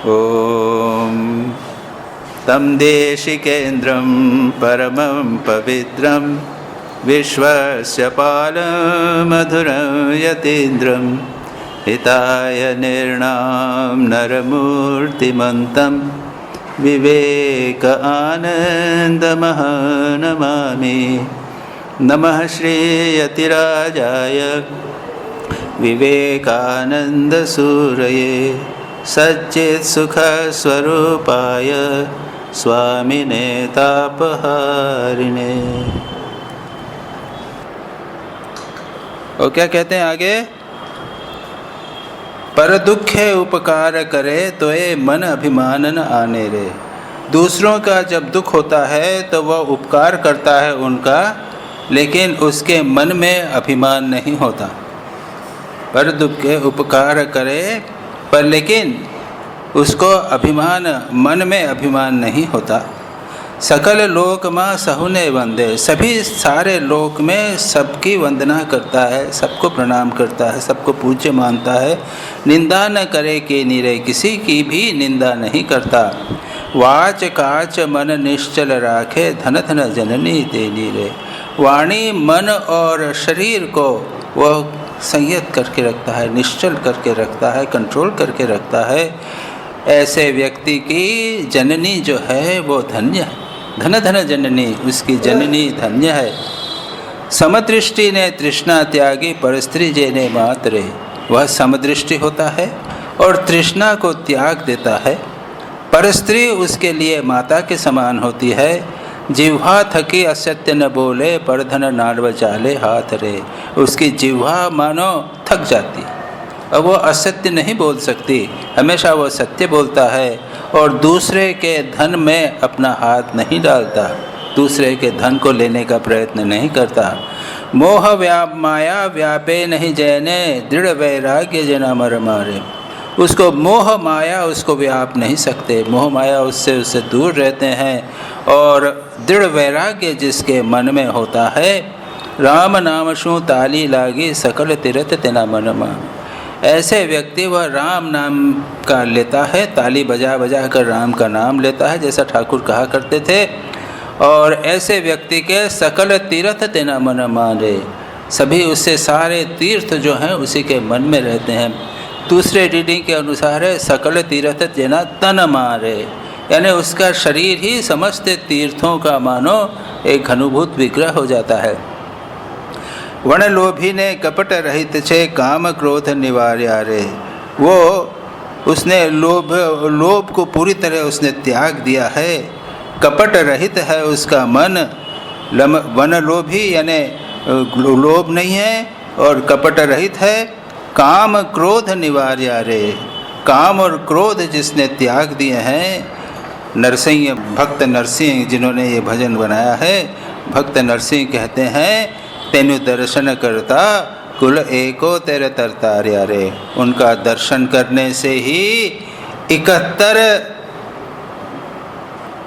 ॐ तं देशिकेन्द्रं परमं पवित्रं विश्वस्य पालं मधुरं यतीन्द्रं हिताय निर्णां नरमूर्तिमन्तं विवेक आनन्दमहानमामि। नमः श्रीयतिराजाय विवेकानन्दसूरये सच्चित्सुखस्वरूपाय स्वामिने तापहारिणे। और क्या कहते हैं आगे? पर दुखे उपकार करे तो ये मन अभिमान न आने रे। दूसरों का जब दुख होता है तो वह उपकार करता है उनका, लेकिन उसके मन में अभिमान नहीं होता। पर दुखे उपकार करे पर लेकिन उसको अभिमान, मन में अभिमान नहीं होता। सकल लोक माँ सहुने वंदे, सभी सारे लोक में सबकी वंदना करता है, सबको प्रणाम करता है, सबको पूज्य मानता है। निंदा न करे के नीरे, किसी की भी निंदा नहीं करता। वाच काच मन निश्चल राखे, धन धन जननी ते नीरे। वाणी मन और शरीर को वह संयत करके रखता है, निश्चल करके रखता है, कंट्रोल करके रखता है। ऐसे व्यक्ति की जननी जो है वो धन्य है। धन धन जननी, उसकी जननी धन्य है। समदृष्टि ने तृष्णा त्यागी, परस्त्री जेने मातरे। वह समदृष्टि होता है और तृष्णा को त्याग देता है। परस्त्री उसके लिए माता के समान होती है। जिह्वा थकी असत्य न बोले, पर धन नाड़ चाले हाथ रे। उसकी जिह्वा मानो थक जाती, अब वो असत्य नहीं बोल सकती, हमेशा वो सत्य बोलता है और दूसरे के धन में अपना हाथ नहीं डालता, दूसरे के धन को लेने का प्रयत्न नहीं करता। मोह माया व्यापे नहीं जैने, दृढ़ वैराग्य जना मर मारे। उसको मोह माया उसको व्याप नहीं सकते, मोह माया उससे दूर रहते हैं। और दृढ़ वैराग्य जिसके मन में होता है, राम नाम शू ताली लागी, सकल तीरथ तेना मन मान। ऐसे व्यक्ति वह राम नाम का लेता है, ताली बजा बजा कर राम का नाम लेता है, जैसा ठाकुर कहा करते थे। और ऐसे व्यक्ति के सकल तीर्थ तेना मन मारे, सभी उससे सारे तीर्थ जो हैं उसी के मन में रहते हैं। दूसरे रीडिंग के अनुसार है सकल तीर्थ जेना तन मारे, यानी उसका शरीर ही समस्त तीर्थों का मानो एक घनीभूत विग्रह हो जाता है। वण लोभी ने कपट रहित छे, काम क्रोध निवार्या रे। वो उसने लोभ को पूरी तरह उसने त्याग दिया है। कपट रहित है उसका मन। वन लोभी यानी लोभ नहीं है और कपट रहित है। काम क्रोध निवार्या रे, काम और क्रोध जिसने त्याग दिए हैं। नरसिंह, भक्त नरसिंह जिन्होंने ये भजन बनाया है, भक्त नरसिंह कहते हैं तेनु दर्शन करता कुल एको तेरे तरतार्या रे। उनका दर्शन करने से ही 71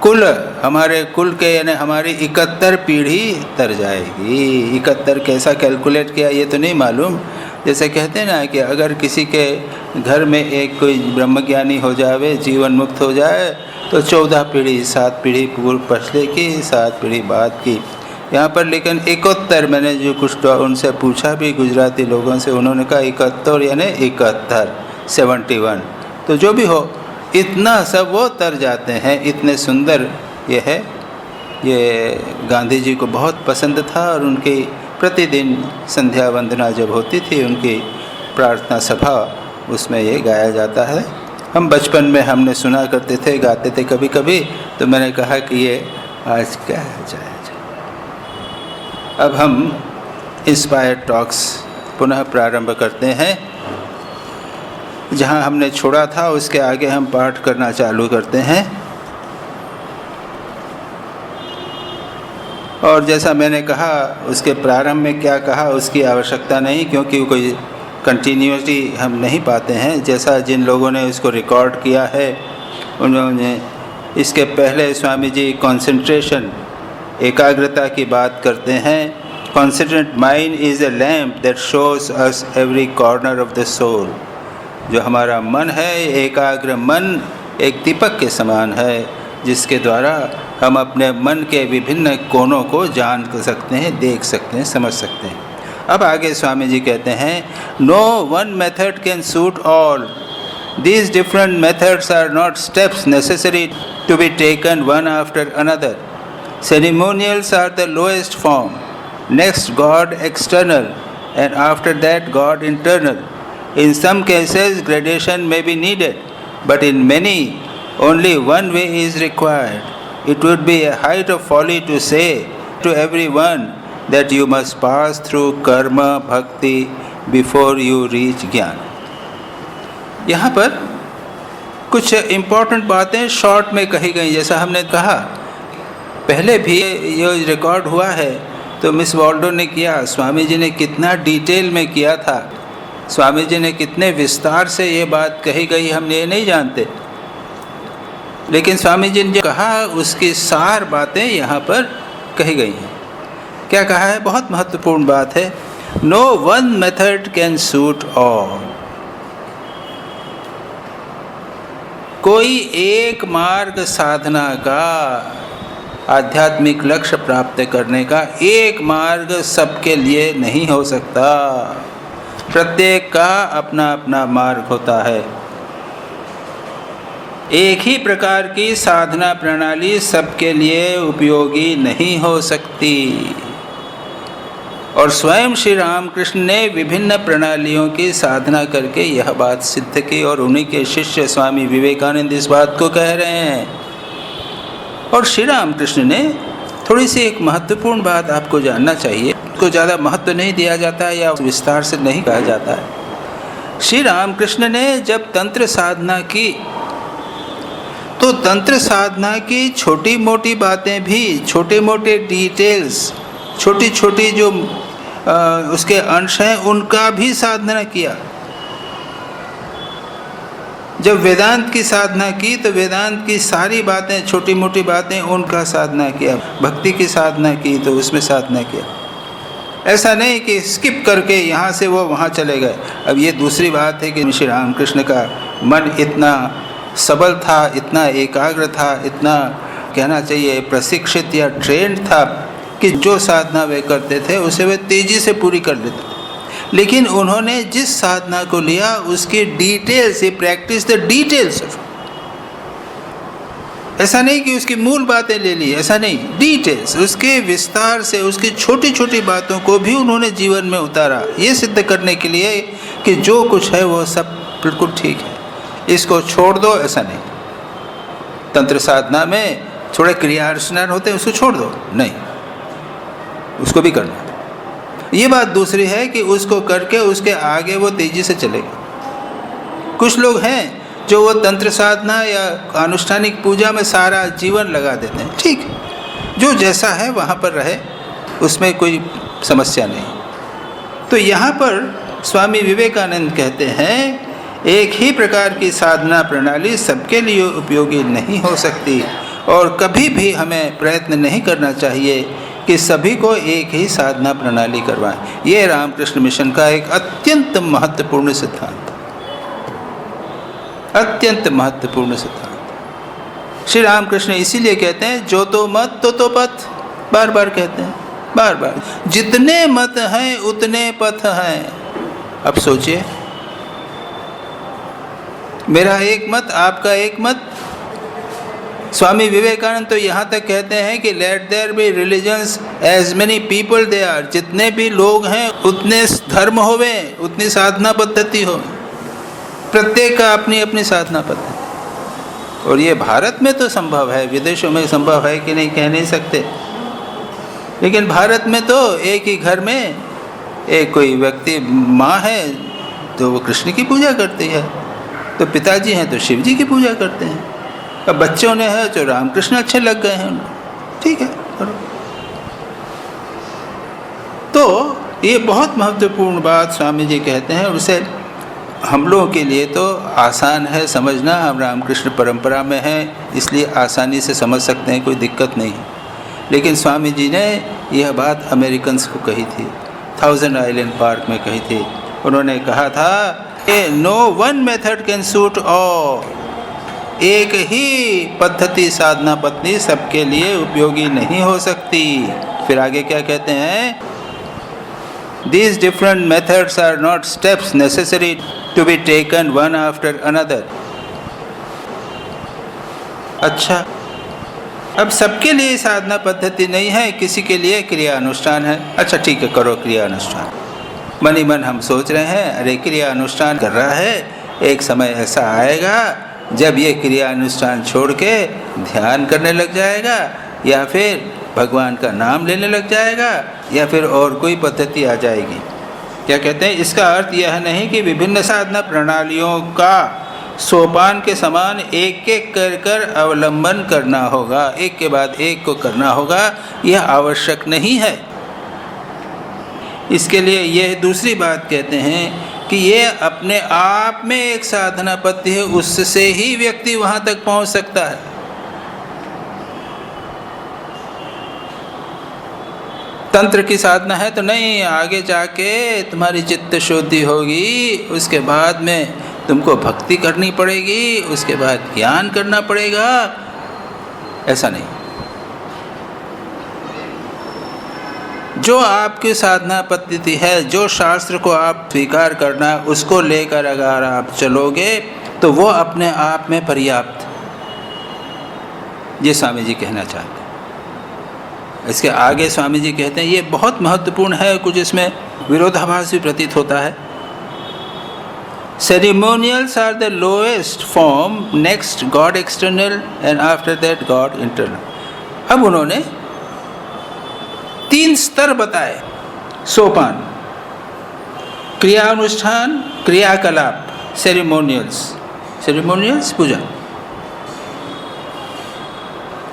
कुल, हमारे कुल के यानी हमारी 71 पीढ़ी तर जाएगी। 71 कैसा कैलकुलेट किया ये तो नहीं मालूम। जैसे कहते हैं ना कि अगर किसी के घर में एक कोई ब्रह्मज्ञानी हो जावे, जीवन मुक्त हो जाए, तो 14 पीढ़ी, 7 पीढ़ी पूर्व पछले की, 7 पीढ़ी बाद की। यहाँ पर लेकिन 71, मैंने जो कुछ उनसे पूछा भी गुजराती लोगों से, उन्होंने कहा 71 यानी 71, 71। तो जो भी हो, इतना सब वो तर जाते हैं। इतने सुंदर ये है। ये गांधी जी को बहुत पसंद था और उनकी प्रतिदिन संध्या वंदना जब होती थी, उनकी प्रार्थना सभा, उसमें ये गाया जाता है। हम बचपन में हमने सुना करते थे, गाते थे कभी कभी, तो मैंने कहा कि ये आज क्या जाए। अब हम इंस्पायर टॉक्स पुनः प्रारंभ करते हैं। जहाँ हमने छोड़ा था उसके आगे हम पाठ करना चालू करते हैं। और जैसा मैंने कहा, उसके प्रारंभ में क्या कहा उसकी आवश्यकता नहीं, क्योंकि कोई कंटिन्यूटी हम नहीं पाते हैं। जैसा जिन लोगों ने इसको रिकॉर्ड किया है, उन्होंने इसके पहले स्वामी जी कंसंट्रेशन, एकाग्रता की बात करते हैं। Concentrate mind is a lamp that shows us every corner of the soul. जो हमारा मन है, एकाग्र मन एक दीपक के समान है, जिसके द्वारा हम अपने मन के विभिन्न कोणों को जान सकते हैं, देख सकते हैं, समझ सकते हैं। अब आगे स्वामी जी कहते हैं, no one method can suit all. These different methods are not steps necessary to be taken one after another. Ceremonials are the lowest form. Next, God external, and after that, God internal. In some cases, gradation may be needed, but in many, only one way is required. It would be a height of folly to say to everyone that you must pass through karma, bhakti before you reach jnana. यहाँ पर कुछ important बातें short में कही गई। जैसा हमने कहा पहले भी ये रिकॉर्ड हुआ है, तो मिस वॉल्डो ने किया, स्वामी जी ने कितना डिटेल में किया था, स्वामी जी ने कितने विस्तार से ये बात कही गई, हम ये नहीं जानते, लेकिन स्वामी जी ने जो कहा उसकी सार बातें यहाँ पर कही गई हैं। क्या कहा है? बहुत महत्वपूर्ण बात है। No one method can suit all. कोई एक मार्ग साधना का, आध्यात्मिक लक्ष्य प्राप्त करने का एक मार्ग सबके लिए नहीं हो सकता। प्रत्येक का अपना अपना मार्ग होता है। एक ही प्रकार की साधना प्रणाली सबके लिए उपयोगी नहीं हो सकती। और स्वयं श्री रामकृष्ण ने विभिन्न प्रणालियों की साधना करके यह बात सिद्ध की, और उन्हीं के शिष्य स्वामी विवेकानंद इस बात को कह रहे हैं। और श्री रामकृष्ण ने थोड़ी सी एक महत्वपूर्ण बात आपको जानना चाहिए, उसको ज़्यादा महत्व नहीं दिया जाता है या विस्तार से नहीं कहा जाता है। श्री रामकृष्ण ने जब तंत्र साधना की, तो तंत्र साधना की छोटी मोटी बातें भी, छोटे मोटे डिटेल्स, छोटी छोटी जो उसके अंश हैं, उनका भी साधना किया। जब वेदांत की साधना की तो वेदांत की सारी बातें, छोटी मोटी बातें, उनका साधना किया। भक्ति की साधना की तो उसमें साधना किया। ऐसा नहीं कि स्किप करके यहाँ से वो वहाँ चले गए। अब ये दूसरी बात है कि श्री रामकृष्ण का मन इतना सबल था, इतना एकाग्र था, इतना कहना चाहिए प्रशिक्षित या ट्रेंड था कि जो साधना वे करते थे उसे वे तेजी से पूरी कर लेते थे। लेकिन उन्होंने जिस साधना को लिया उसकी डिटेल्स, ये प्रैक्टिस द डिटेल्स ऑफ, ऐसा नहीं कि उसकी मूल बातें ले ली, ऐसा नहीं, डिटेल्स, उसके विस्तार से उसकी छोटी छोटी बातों को भी उन्होंने जीवन में उतारा, ये सिद्ध करने के लिए कि जो कुछ है वो सब बिल्कुल ठीक है, इसको छोड़ दो, ऐसा नहीं। तंत्र साधना में थोड़े क्रिया अनुष्ठान होते हैं, उसको छोड़ दो, नहीं, उसको भी करना। ये बात दूसरी है कि उसको करके उसके आगे वो तेजी से चलेगा। कुछ लोग हैं जो वो तंत्र साधना या अनुष्ठानिक पूजा में सारा जीवन लगा देते हैं, ठीक है, जो जैसा है वहाँ पर रहे, उसमें कोई समस्या नहीं। तो यहाँ पर स्वामी विवेकानंद कहते हैं, एक ही प्रकार की साधना प्रणाली सबके लिए उपयोगी नहीं हो सकती, और कभी भी हमें प्रयत्न नहीं करना चाहिए कि सभी को एक ही साधना प्रणाली करवाएं। ये रामकृष्ण मिशन का एक अत्यंत महत्वपूर्ण सिद्धांत, अत्यंत महत्वपूर्ण सिद्धांत। श्री रामकृष्ण इसीलिए कहते हैं, जो तो मत तो पथ, बार बार कहते हैं, बार बार, जितने मत हैं उतने पथ हैं। अब सोचिए, मेरा एक मत, आपका एक मत। स्वामी विवेकानंद तो यहाँ तक कहते हैं कि let there be religions as many people they are, जितने भी लोग हैं उतने धर्म होवे, उतनी साधना पद्धति हो, प्रत्येक का अपनी अपनी साधना पद्धति। और ये भारत में तो संभव है, विदेशों में संभव है कि नहीं कह नहीं सकते, लेकिन भारत में तो एक ही घर में एक कोई व्यक्ति, माँ है तो वो कृष्ण की पूजा करती है, तो पिताजी हैं तो शिव जी की पूजा करते हैं, अब बच्चों ने है तो रामकृष्ण अच्छे लग गए हैं उनको, ठीक है। तो ये बहुत महत्वपूर्ण बात स्वामी जी कहते हैं, और उसे हम लोगों के लिए तो आसान है समझना, हम रामकृष्ण परंपरा में हैं इसलिए आसानी से समझ सकते हैं, कोई दिक्कत नहीं है। लेकिन स्वामी जी ने यह बात अमेरिकन्स को कही थी, 1000 आइलैंड पार्क में कही थी। उन्होंने कहा था कि no one method can suit all, एक ही पद्धति साधना पद्धति सबके लिए उपयोगी नहीं हो सकती। फिर आगे क्या कहते हैं? These different methods are not steps necessary to be taken one after another. अच्छा, अब सबके लिए साधना पद्धति नहीं है, किसी के लिए क्रिया अनुष्ठान है। अच्छा ठीक है, करो क्रिया अनुष्ठान। मन ही मन हम सोच रहे हैं अरे क्रिया अनुष्ठान कर रहा है, एक समय ऐसा आएगा जब ये क्रिया अनुष्ठान छोड़ के ध्यान करने लग जाएगा, या फिर भगवान का नाम लेने लग जाएगा, या फिर और कोई पद्धति आ जाएगी। क्या कहते हैं? इसका अर्थ यह नहीं कि विभिन्न साधना प्रणालियों का सोपान के समान एक एक कर अवलंबन करना होगा, एक के बाद एक को करना होगा, यह आवश्यक नहीं है। इसके लिए यह दूसरी बात कहते हैं कि यह अपने आप में एक साधना पद्धति है, उससे ही व्यक्ति वहाँ तक पहुँच सकता है। तंत्र की साधना है तो नहीं, आगे जाके तुम्हारी चित्त शुद्धि होगी, उसके बाद में तुमको भक्ति करनी पड़ेगी, उसके बाद ज्ञान करना पड़ेगा, ऐसा नहीं। जो आपकी साधना पद्धति है, जो शास्त्र को आप स्वीकार करना, उसको लेकर अगर आप चलोगे तो वो अपने आप में पर्याप्त, ये स्वामी जी कहना चाहते हैं। इसके आगे स्वामी जी कहते हैं ये बहुत महत्वपूर्ण है, कुछ इसमें विरोधाभास भी प्रतीत होता है। Ceremonials are the lowest form, next God external and after that God internal। अब उन्होंने 3 स्तर बताए, सोपान, क्रियानुष्ठान, क्रियाकलाप, सेरेमोनियल्स पूजा।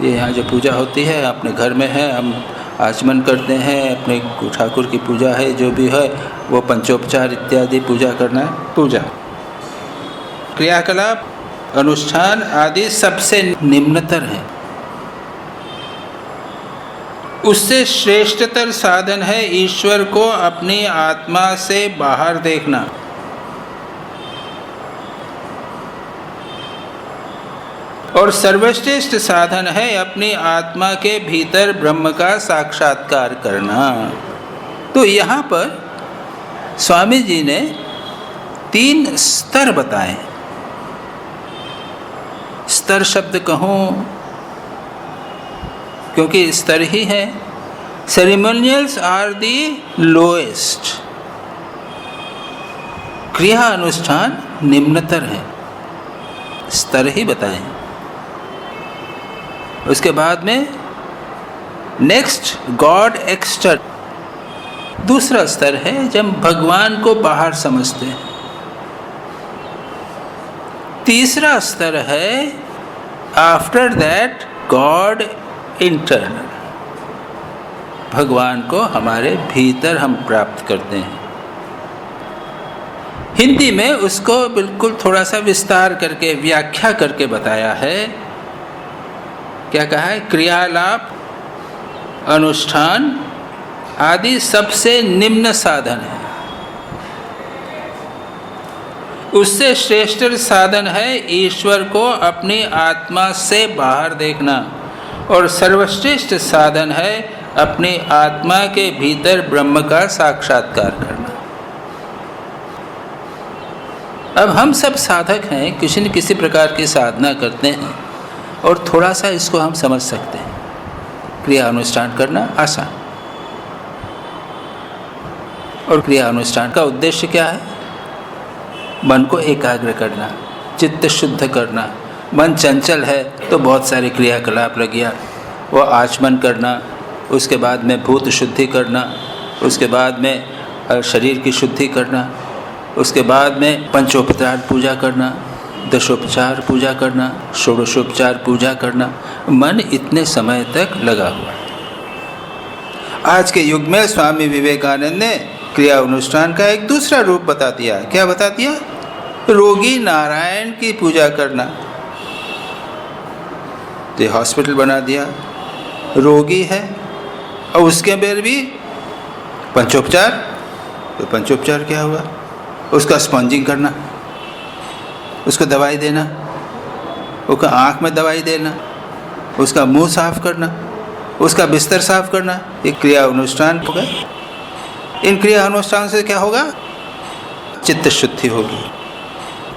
ये यहाँ जो पूजा होती है अपने घर में है, हम आचमन करते हैं, अपने ठाकुर की पूजा है, जो भी है वो पंचोपचार इत्यादि पूजा करना है, पूजा। क्रियाकलाप, अनुष्ठान आदि सबसे निम्नतर है। उससे श्रेष्ठतर साधन है ईश्वर को अपनी आत्मा से बाहर देखना। और सर्वश्रेष्ठ साधन है अपनी आत्मा के भीतर ब्रह्म का साक्षात्कार करना। तो यहाँ पर स्वामी जी ने 3 स्तर बताए। स्तर शब्द कहूँ क्योंकि स्तर ही है। सेरेमोनियल्स आर दी लोएस्ट, क्रिया अनुष्ठान निम्नतर है, स्तर ही बताए। उसके बाद में नेक्स्ट गॉड एक्सटर, दूसरा स्तर है जब भगवान को बाहर समझते हैं। तीसरा स्तर है आफ्टर दैट गॉड इंटरनल, भगवान को हमारे भीतर हम प्राप्त करते हैं। हिंदी में उसको बिल्कुल थोड़ा सा विस्तार करके व्याख्या करके बताया है। क्या कहा है? क्रियालाप, अनुष्ठान आदि सबसे निम्न साधन है, उससे श्रेष्ठ साधन है ईश्वर को अपनी आत्मा से बाहर देखना, और सर्वश्रेष्ठ साधन है अपनी आत्मा के भीतर ब्रह्म का साक्षात्कार करना। अब हम सब साधक हैं, किसी न किसी प्रकार की साधना करते हैं, और थोड़ा सा इसको हम समझ सकते हैं। क्रिया अनुष्ठान करना आसान, और क्रिया अनुष्ठान का उद्देश्य क्या है? मन को एकाग्र करना, चित्त शुद्ध करना। मन चंचल है तो बहुत सारे क्रियाकलाप लग गया, वो आचमन करना, उसके बाद में भूत शुद्धि करना, उसके बाद में शरीर की शुद्धि करना, उसके बाद में पंचोपचार पूजा करना, दशोपचार पूजा करना, षोडशोपचार पूजा करना। मन इतने समय तक लगा हुआ है। आज के युग में स्वामी विवेकानंद ने क्रिया अनुष्ठान का एक दूसरा रूप बता दिया। क्या बता दिया? रोगी नारायण की पूजा करना। तो हॉस्पिटल बना दिया, रोगी है और उसके बेर भी पंचोपचार। तो पंचोपचार क्या हुआ? उसका स्पॉन्जिंग करना, उसको दवाई देना, उसका आँख में दवाई देना, उसका मुंह साफ करना, उसका बिस्तर साफ करना, ये क्रिया अनुष्ठान होगा। इन क्रिया अनुष्ठान से क्या होगा? चित्त शुद्धि होगी।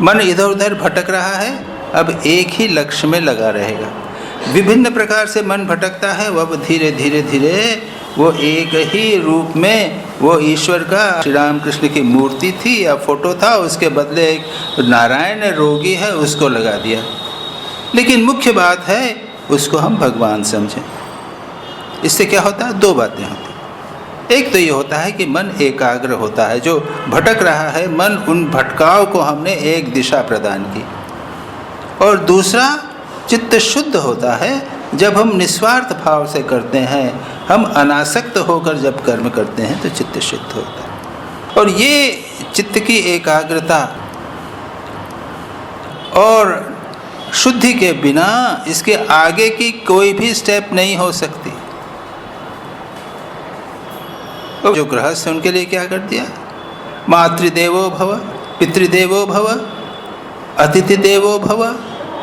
मन इधर उधर भटक रहा है, अब एक ही लक्ष्य में लगा रहेगा। विभिन्न प्रकार से मन भटकता है, वह धीरे धीरे धीरे वो एक ही रूप में, वो ईश्वर का श्री राम कृष्ण की मूर्ति थी या फोटो था, उसके बदले एक नारायण रोगी है उसको लगा दिया। लेकिन मुख्य बात है उसको हम भगवान समझें। इससे क्या होता है? दो बातें होती हैं। एक तो ये होता है कि मन एकाग्र होता है, जो भटक रहा है मन, उन भटकाव को हमने एक दिशा प्रदान की। और दूसरा, चित्त शुद्ध होता है जब हम निस्वार्थ भाव से करते हैं, हम अनासक्त होकर जब कर्म करते हैं तो चित्त शुद्ध होता है। और ये चित्त की एकाग्रता और शुद्धि के बिना इसके आगे की कोई भी स्टेप नहीं हो सकती। तो जो गृहस्थ उनके लिए क्या कर दिया? मातृदेवो भव, पितृदेवो भव, अतिथि देवो भव,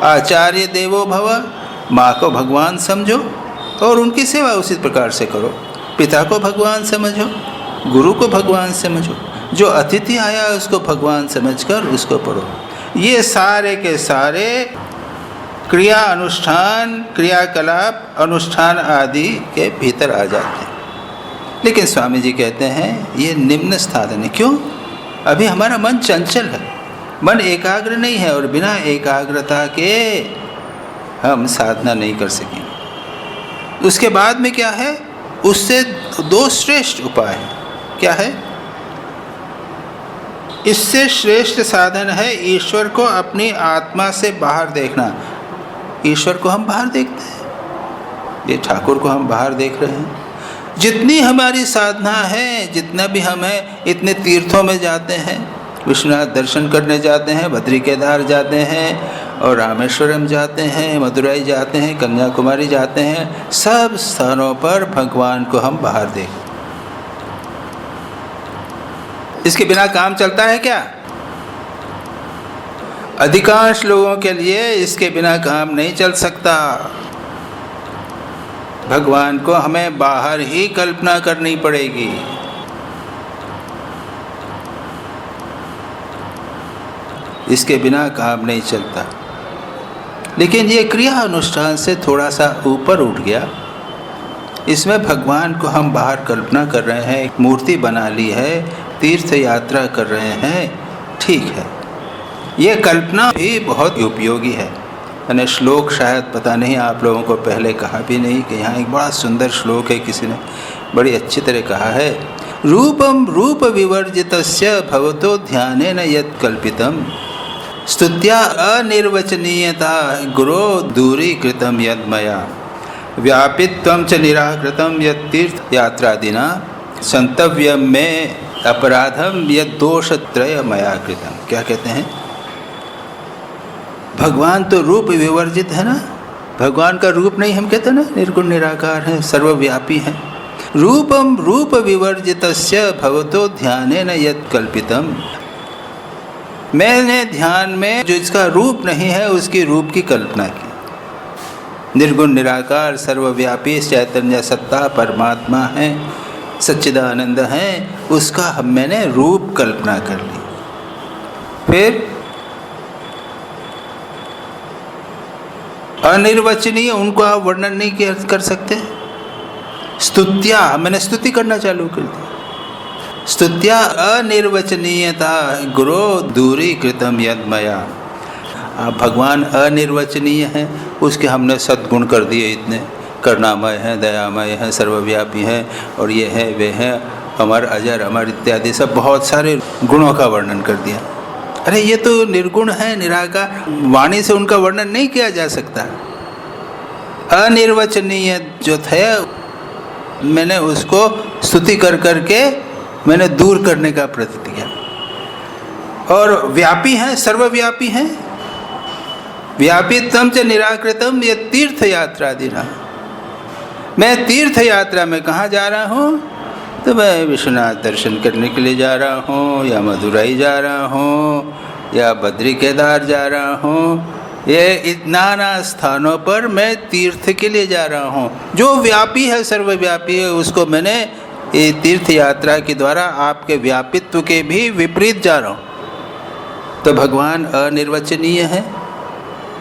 आचार्य देवो भव। माँ को भगवान समझो और उनकी सेवा उसी प्रकार से करो। पिता को भगवान समझो, गुरु को भगवान समझो, जो अतिथि आया उसको भगवान समझकर उसको पढ़ो। ये सारे के सारे क्रिया अनुष्ठान, क्रियाकलाप, अनुष्ठान आदि के भीतर आ जाते हैं। लेकिन स्वामी जी कहते हैं ये निम्न साधन है। क्यों? अभी हमारा मन चंचल है, मन एकाग्र नहीं है, और बिना एकाग्रता के हम साधना नहीं कर सकेंगे। उसके बाद में क्या है? उससे दो श्रेष्ठ उपाय हैं। क्या है? इससे श्रेष्ठ साधन है ईश्वर को अपनी आत्मा से बाहर देखना। ईश्वर को हम बाहर देखते हैं, ये ठाकुर को हम बाहर देख रहे हैं। जितनी हमारी साधना है, जितना भी हम हैं, इतने तीर्थों में जाते हैं, विश्वनाथ दर्शन करने जाते हैं, बद्री केदार जाते हैं, और रामेश्वरम जाते हैं, मदुरई जाते हैं, कन्याकुमारी जाते हैं, सब स्थानों पर भगवान को हम बाहर देखते। इसके बिना काम चलता है क्या? अधिकांश लोगों के लिए इसके बिना काम नहीं चल सकता। भगवान को हमें बाहर ही कल्पना करनी पड़ेगी। इसके बिना काम नहीं चलता। लेकिन ये क्रिया अनुष्ठान से थोड़ा सा ऊपर उठ गया। इसमें भगवान को हम बाहर कल्पना कर रहे हैं, एक मूर्ति बना ली है, तीर्थ यात्रा कर रहे हैं, ठीक है। ये कल्पना भी बहुत उपयोगी है। मैंने श्लोक शायद पता नहीं आप लोगों को पहले कहा भी नहीं कि यहाँ एक बड़ा सुंदर श्लोक है, किसी ने बड़ी अच्छी तरह कहा है। रूपम रूप विवर्जितस्य भवतो ध्यानेन यत् कल्पितम स्तुत्या अनिर्वचनीयता गुरो दूरीकृतम यद्मया व्यापित्वं च निराकृतम यत् तीर्थ यात्रादिना संतव्यम में अपराधम यत् दोषत्रय मया कृतम। क्या कहते हैं? भगवान तो रूप विवर्जित है ना, भगवान का रूप नहीं, हम कहते हैं ना निर्गुण निराकार है, सर्वव्यापी है। रूपम रूप विवर्जितस्य भवतो ध्यानेन यत् कल्पितम। मैंने ध्यान में जो इसका रूप नहीं है उसकी रूप की कल्पना की। निर्गुण निराकार सर्वव्यापी चैतन्य सत्ता परमात्मा है, सच्चिदानंद है, उसका मैंने रूप कल्पना कर ली। फिर अनिर्वचनीय, उनको आप वर्णन नहीं कर सकते। स्तुत्या, मैंने स्तुति करना चालू कर दी। स्तुत्या अनिर्वचनीयता गुरो दूरी कृतम यद्मया। आप भगवान अनिर्वचनीय हैं, उसके हमने सद्गुण कर दिए इतने, करुणामय है, दयामय है, सर्वव्यापी है, और ये है वे है, अमर अजर अमर इत्यादि सब बहुत सारे गुणों का वर्णन कर दिया। अरे ये तो निर्गुण है, निराकार, वाणी से उनका वर्णन नहीं किया जा सकता। अनिर्वचनीय जो थे मैंने उसको स्तुति कर करके मैंने दूर करने का प्रयत्न किया। और व्यापी हैं, सर्वव्यापी हैं, व्यापितम च निराकृतम ये तीर्थ यात्रा दिना। मैं तीर्थ यात्रा में कहाँ जा रहा हूँ? तो मैं विश्वनाथ दर्शन करने के लिए जा रहा हूँ, या मदुरई जा रहा हूँ, या बद्री केदार जा रहा हूँ, ये नाना स्थानों पर मैं तीर्थ के लिए जा रहा हूँ। जो व्यापी है, सर्वव्यापी है, उसको मैंने ये तीर्थ यात्रा के द्वारा आपके व्यापित्व के भी विपरीत जा रहा हूँ। तो भगवान अनिर्वचनीय है,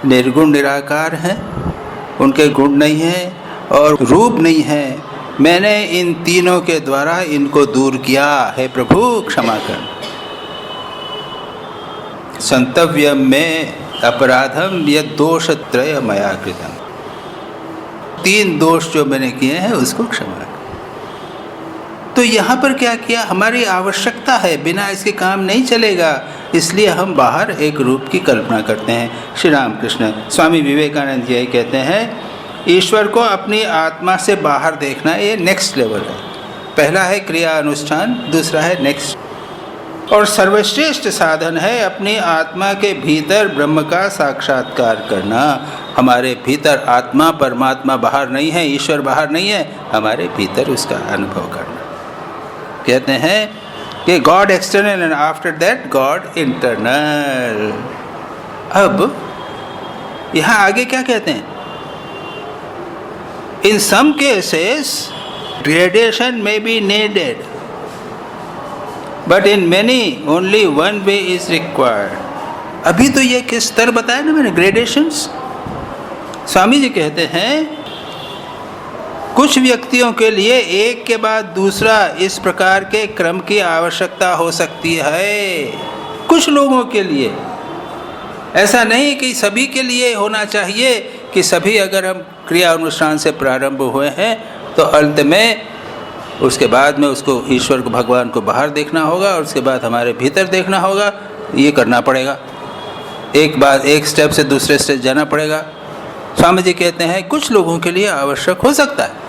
निर्गुण निराकार हैं, उनके गुण नहीं हैं और रूप नहीं है। मैंने इन तीनों के द्वारा इनको दूर किया है। प्रभु क्षमा कर। संतव्यम में अपराधम यद दोषत्रय मया कृतम। 3 दोष जो मैंने किए हैं उसको क्षमा कर। तो यहाँ पर क्या किया? हमारी आवश्यकता है, बिना इसके काम नहीं चलेगा, इसलिए हम बाहर एक रूप की कल्पना करते हैं। श्री रामकृष्ण स्वामी विवेकानंद जी कहते हैं, ईश्वर को अपनी आत्मा से बाहर देखना ये नेक्स्ट लेवल है। पहला है क्रिया अनुष्ठान, दूसरा है नेक्स्ट। और सर्वश्रेष्ठ साधन है अपनी आत्मा के भीतर ब्रह्म का साक्षात्कार करना। हमारे भीतर आत्मा, परमात्मा बाहर नहीं है, ईश्वर बाहर नहीं है, हमारे भीतर उसका अनुभव करना। कहते हैं कि God external and after that God internal. अब यहाँ आगे क्या कहते हैं? In some cases gradation may be needed, but in many only one way is required. अभी तो ये किस स्तर बताया ना मैंने, ग्रेडेशंस। स्वामी जी कहते हैं कुछ व्यक्तियों के लिए एक के बाद दूसरा इस प्रकार के क्रम की आवश्यकता हो सकती है। कुछ लोगों के लिए, ऐसा नहीं कि सभी के लिए होना चाहिए कि सभी अगर हम क्रिया अनुष्ठान से प्रारंभ हुए हैं तो अंत में उसके बाद में उसको ईश्वर को, भगवान को बाहर देखना होगा और उसके बाद हमारे भीतर देखना होगा। ये करना पड़ेगा, एक स्टेप से दूसरे स्टेप जाना पड़ेगा। स्वामी जी कहते हैं कुछ लोगों के लिए आवश्यक हो सकता है,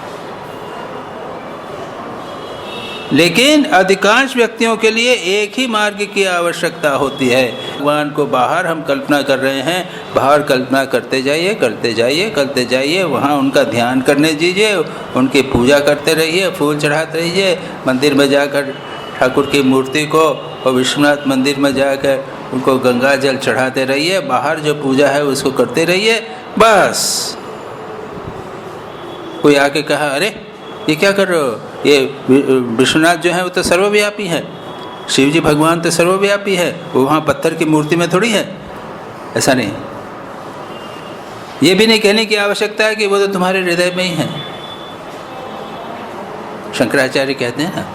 लेकिन अधिकांश व्यक्तियों के लिए एक ही मार्ग की आवश्यकता होती है। भगवान को बाहर हम कल्पना कर रहे हैं, बाहर कल्पना करते जाइए, करते जाइए, करते जाइए, वहाँ उनका ध्यान करने दीजिए, उनकी पूजा करते रहिए, फूल चढ़ाते रहिए, मंदिर में जाकर ठाकुर की मूर्ति को और विश्वनाथ मंदिर में जाकर उनको गंगा जल चढ़ाते रहिए, बाहर जो पूजा है उसको करते रहिए। बस कोई आके कहा अरे ये क्या कर रहे हो, ये विश्वनाथ जो है वो तो सर्वव्यापी है, शिव जी भगवान तो सर्वव्यापी है, वो वहाँ पत्थर की मूर्ति में थोड़ी है। ऐसा नहीं, ये भी नहीं कहने की आवश्यकता है कि वो तो तुम्हारे हृदय में ही है। शंकराचार्य कहते हैं ना,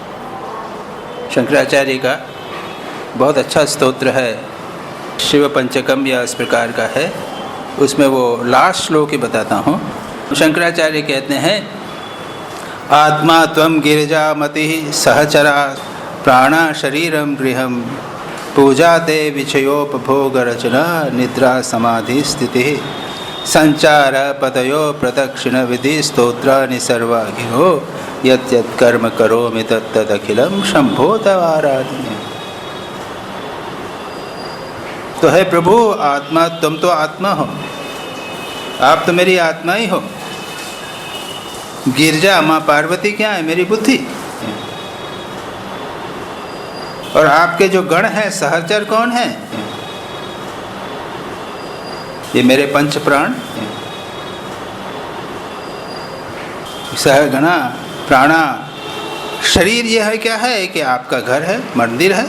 शंकराचार्य का बहुत अच्छा स्तोत्र है, शिव पंचकम या इस प्रकार का है, उसमें वो लास्ट श्लोक ही बताता हूँ। शंकराचार्य कहते हैं आत्मा त्वं गिरिजामति सहचरा प्राणा शरीरम गृहम पूजा ते विषयोपभोग रचना निद्रा समाधि स्थिति संचार पतयो प्रदक्षिण विधि स्तोत्रानि सर्वा गिरो यत् यत् कर्म करोमि तत्तदखिलम शंभो तव आराधने। तो है प्रभु आत्मा, तुम तो आत्मा हो, आप तो मेरी आत्मा ही हो। गिरजा माँ पार्वती क्या है? मेरी बुद्धि। और आपके जो गण हैं, सहचर कौन है? ये मेरे पंच प्राण। सहगणा प्राणा, शरीर यह है क्या है कि आपका घर है, मंदिर है।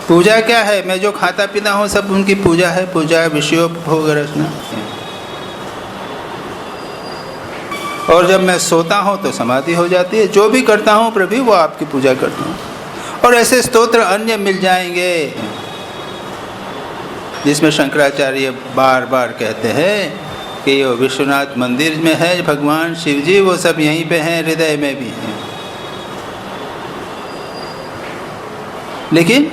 पूजा क्या है? मैं जो खाता पीता हूँ सब उनकी पूजा है, पूजा विषयोपभोग रचना। और जब मैं सोता हूँ तो समाधि हो जाती है। जो भी करता हूँ प्रभु वो आपकी पूजा करता हूँ। और ऐसे स्तोत्र अन्य मिल जाएंगे जिसमें शंकराचार्य बार बार कहते हैं कि ये विश्वनाथ मंदिर में है भगवान शिव जी, वो सब यहीं पे हैं, हृदय में भी हैं। लेकिन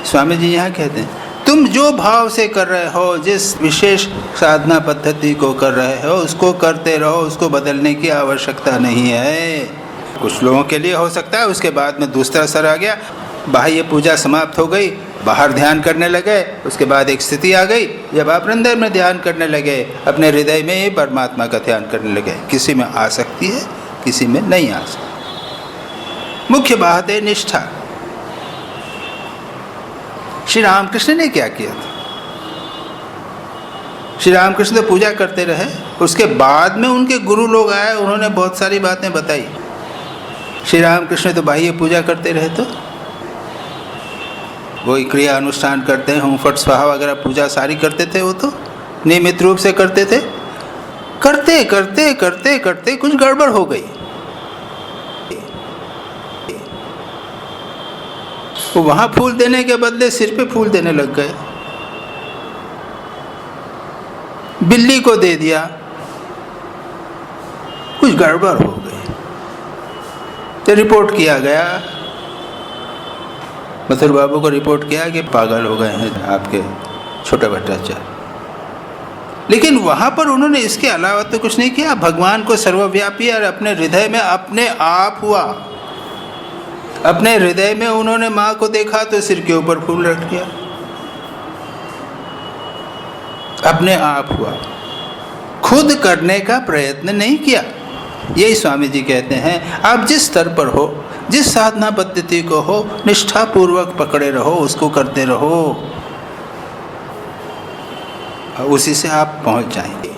स्वामी जी यहाँ कहते हैं तुम जो भाव से कर रहे हो, जिस विशेष साधना पद्धति को कर रहे हो उसको करते रहो, उसको बदलने की आवश्यकता नहीं है। कुछ लोगों के लिए हो सकता है, उसके बाद में दूसरा असर आ गया, बाह्य पूजा समाप्त हो गई, बाहर ध्यान करने लगे, उसके बाद एक स्थिति आ गई जब आप अंदर में ध्यान करने लगे, अपने हृदय में ही परमात्मा का ध्यान करने लगे। किसी में आ सकती है, किसी में नहीं आ सकती। मुख्य बात है निष्ठा। श्री रामकृष्ण ने क्या किया था? श्री रामकृष्ण तो पूजा करते रहे, उसके बाद में उनके गुरु लोग आए, उन्होंने बहुत सारी बातें बताई। श्री रामकृष्ण तो बाह्य पूजा करते रहे, तो वही क्रिया अनुष्ठान करते हैं, हुंफट स्वाहा वगैरह पूजा सारी करते थे, वो तो नियमित रूप से करते थे। करते करते करते करते कुछ गड़बड़ हो गई। वो वहाँ फूल देने के बदले सिर पे फूल देने लग गए, बिल्ली को दे दिया, कुछ गड़बड़ हो गई। तो रिपोर्ट किया गया, मथुर बाबू को रिपोर्ट किया कि पागल हो गए हैं आपके छोटे भट्टाचार्य। लेकिन वहाँ पर उन्होंने इसके अलावा तो कुछ नहीं किया। भगवान को सर्वव्यापी और अपने हृदय में अपने आप हुआ। अपने हृदय में उन्होंने माँ को देखा तो सिर के ऊपर फूल रख दिया, अपने आप हुआ, खुद करने का प्रयत्न नहीं किया। यही स्वामी जी कहते हैं, आप जिस स्तर पर हो, जिस साधना पद्धति को हो, निष्ठापूर्वक पकड़े रहो, उसको करते रहो, उसी से आप पहुंच जाएंगे।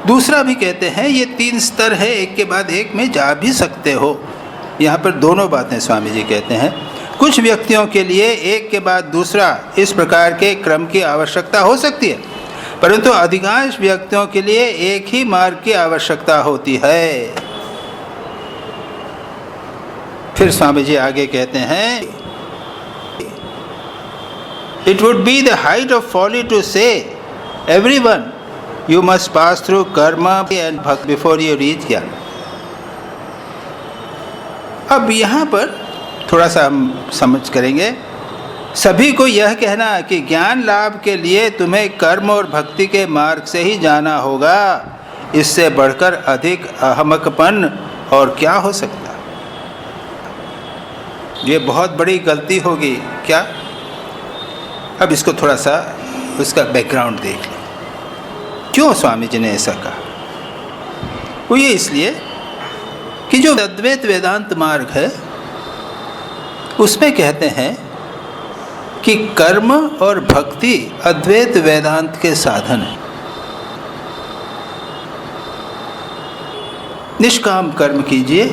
दूसरा भी कहते हैं, ये 3 स्तर है, एक के बाद एक में जा भी सकते हो। यहाँ पर दोनों बातें स्वामी जी कहते हैं। कुछ व्यक्तियों के लिए एक के बाद दूसरा इस प्रकार के क्रम की आवश्यकता हो सकती है, परंतु अधिकांश व्यक्तियों के लिए एक ही मार्ग की आवश्यकता होती है। फिर स्वामी जी आगे कहते हैं, It would be the height of folly to say, everyone, you must pass through karma and bhakti before you reach here. अब यहाँ पर थोड़ा सा हम समझ करेंगे। सभी को यह कहना कि ज्ञान लाभ के लिए तुम्हें कर्म और भक्ति के मार्ग से ही जाना होगा, इससे बढ़कर अधिक अहमकपन और क्या हो सकता। ये बहुत बड़ी गलती होगी। क्या? अब इसको थोड़ा सा उसका बैकग्राउंड देख लें, क्यों स्वामी जी ने ऐसा कहा। वो ये इसलिए कि जो अद्वैत वेदांत मार्ग है उसमें कहते हैं कि कर्म और भक्ति अद्वैत वेदांत के साधन है। निष्काम कर्म कीजिए,